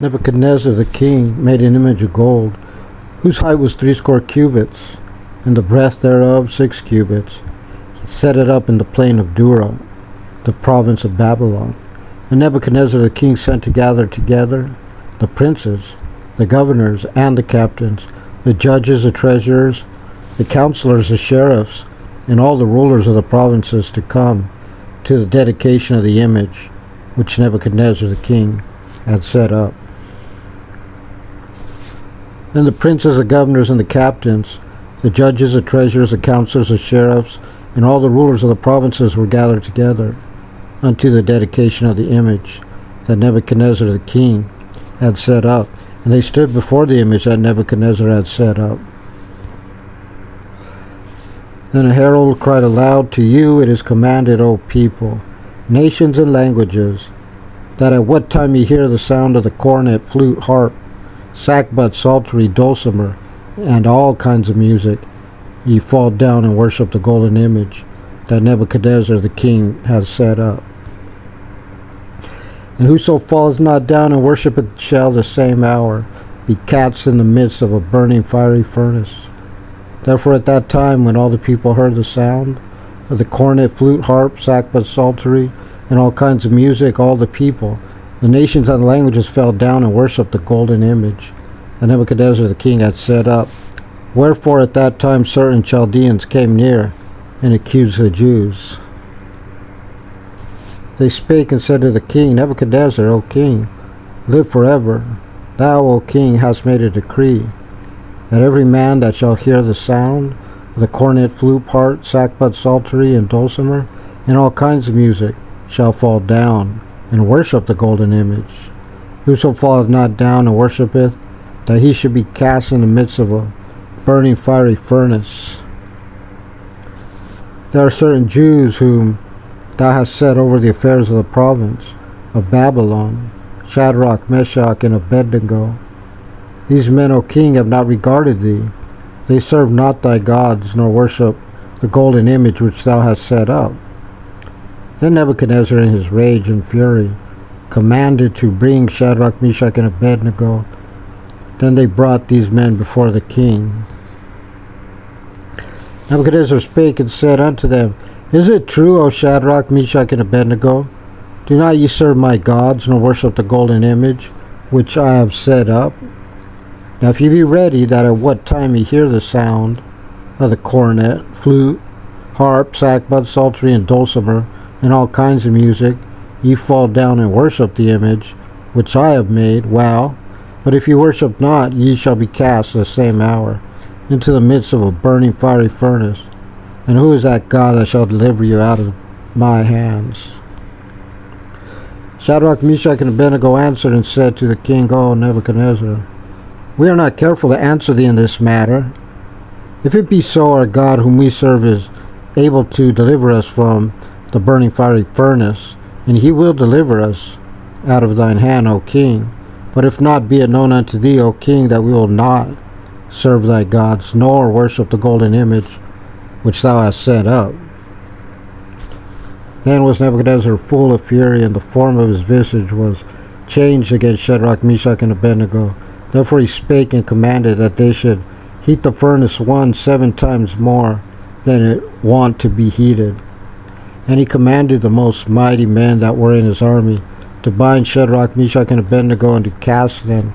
Nebuchadnezzar the king made an image of gold, whose height was 60 cubits, and the breadth thereof 6 cubits. He set it up in the plain of Dura, the province of Babylon. And Nebuchadnezzar the king sent to gather together the princes, the governors, and the captains, the judges, the treasurers, the counselors, the sheriffs, and all the rulers of the provinces to come to the dedication of the image which Nebuchadnezzar the king had set up. Then the princes, the governors, and the captains, the judges, the treasurers, the counselors, the sheriffs, and all the rulers of the provinces were gathered together unto the dedication of the image that Nebuchadnezzar the king had set up. And they stood before the image that Nebuchadnezzar had set up. Then a herald cried aloud, "To you it is commanded, O people, nations and languages, that at what time ye hear the sound of the cornet, flute, harp, sackbut, psaltery, dulcimer, and all kinds of music, ye fall down and worship the golden image that Nebuchadnezzar the king hath set up. And whoso falls not down and worshipeth shall the same hour be cast in the midst of a burning fiery furnace." Therefore at that time, when all the people heard the sound of the cornet, flute, harp, sackbut, psaltery, and all kinds of music, all the people, the nations and the languages fell down and worshipped the golden image that Nebuchadnezzar the king had set up. Wherefore at that time certain Chaldeans came near and accused the Jews. They spake and said to the king, "Nebuchadnezzar, O king, live forever. Thou, O king, hast made a decree, that every man that shall hear the sound of the cornet, flute, harp, sackbut, psaltery, and dulcimer, and all kinds of music, shall fall down and worship the golden image. Whoso falleth not down and worshipeth, that he should be cast in the midst of a burning fiery furnace. There are certain Jews whom thou hast set over the affairs of the province of Babylon, Shadrach, Meshach, and Abednego. These men, O king, have not regarded thee. They serve not thy gods, nor worship the golden image which thou hast set up." Then Nebuchadnezzar, in his rage and fury, commanded to bring Shadrach, Meshach, and Abednego. Then they brought these men before the king. Nebuchadnezzar spake and said unto them, "Is it true, O Shadrach, Meshach, and Abednego? Do not ye serve my gods, nor worship the golden image which I have set up? Now if ye be ready, that at what time ye hear the sound of the cornet, flute, harp, sackbut, psaltery, and dulcimer, and all kinds of music, ye fall down and worship the image which I have made, well, but if ye worship not, ye shall be cast the same hour into the midst of a burning fiery furnace. And who is that God that shall deliver you out of my hands?" Shadrach, Meshach, and Abednego answered and said to the king, "O Nebuchadnezzar, we are not careful to answer thee in this matter. If it be so, our God whom we serve is able to deliver us from the burning fiery furnace, and he will deliver us out of thine hand, O king. But if not, be it known unto thee, O king, that we will not serve thy gods, nor worship the golden image which thou hast set up." Then was Nebuchadnezzar full of fury, and the form of his visage was changed against Shadrach, Meshach, and Abednego. Therefore he spake and commanded that they should heat the furnace 7 times more than it wont to be heated. And he commanded the most mighty men that were in his army to bind Shadrach, Meshach, and Abednego, and to cast them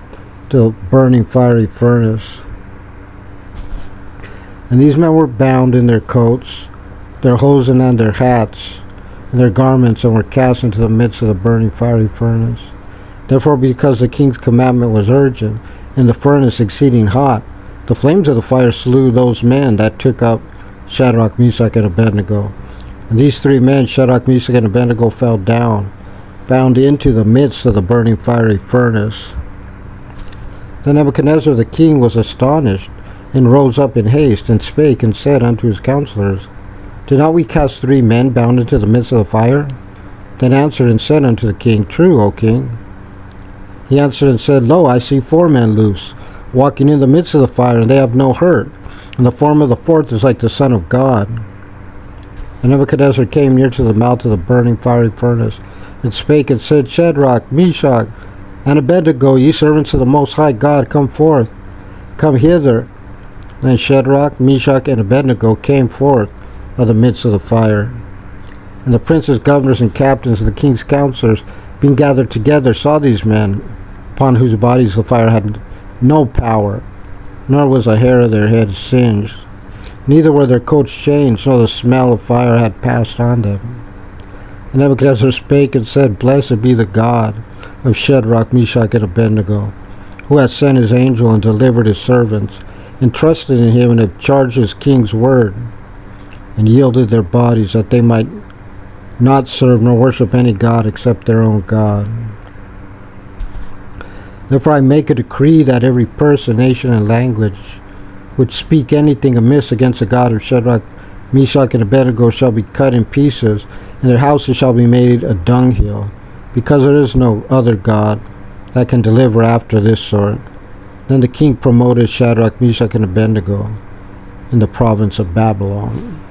to the burning fiery furnace. And these men were bound in their coats, their hosen, and their hats, and their garments, and were cast into the midst of the burning fiery furnace. Therefore, because the king's commandment was urgent, and the furnace exceeding hot, the flames of the fire slew those men that took up Shadrach, Meshach, and Abednego. And these 3 men, Shadrach, Meshach, and Abednego, fell down, bound into the midst of the burning fiery furnace. Then Nebuchadnezzar the king was astonished, and rose up in haste, and spake and said unto his counselors, "Did not we cast 3 men bound into the midst of the fire?" Then answered and said unto the king, "True, O king." He answered and said, "Lo, I see 4 men loose, walking in the midst of the fire, and they have no hurt, and the form of the 4th is like the Son of God." And Nebuchadnezzar came near to the mouth of the burning fiery furnace, and spake and said, "Shadrach, Meshach, And Abednego, ye servants of the Most High God, come forth, come hither. Then Shadrach, Meshach, and Abednego came forth of the midst of the fire. And the princes, governors, and captains, and the king's counselors, being gathered together, saw these men, upon whose bodies the fire had no power, nor was a hair of their heads singed. Neither were their coats changed, nor the smell of fire had passed on them. And Nebuchadnezzar spake and said, Blessed be the God of Shadrach, Meshach, and Abednego, who hath sent his angel and delivered his servants, and trusted in him, and have charged his king's word, and yielded their bodies, that they might not serve nor worship any god except their own God. Therefore I make a decree that every person, nation, and language which speak anything amiss against the God of Shadrach, Meshach, and Abednego shall be cut in pieces, and their houses shall be made a dunghill, because there is no other God that can deliver after this sort. Then the king promoted Shadrach, Meshach, and Abednego in the province of Babylon.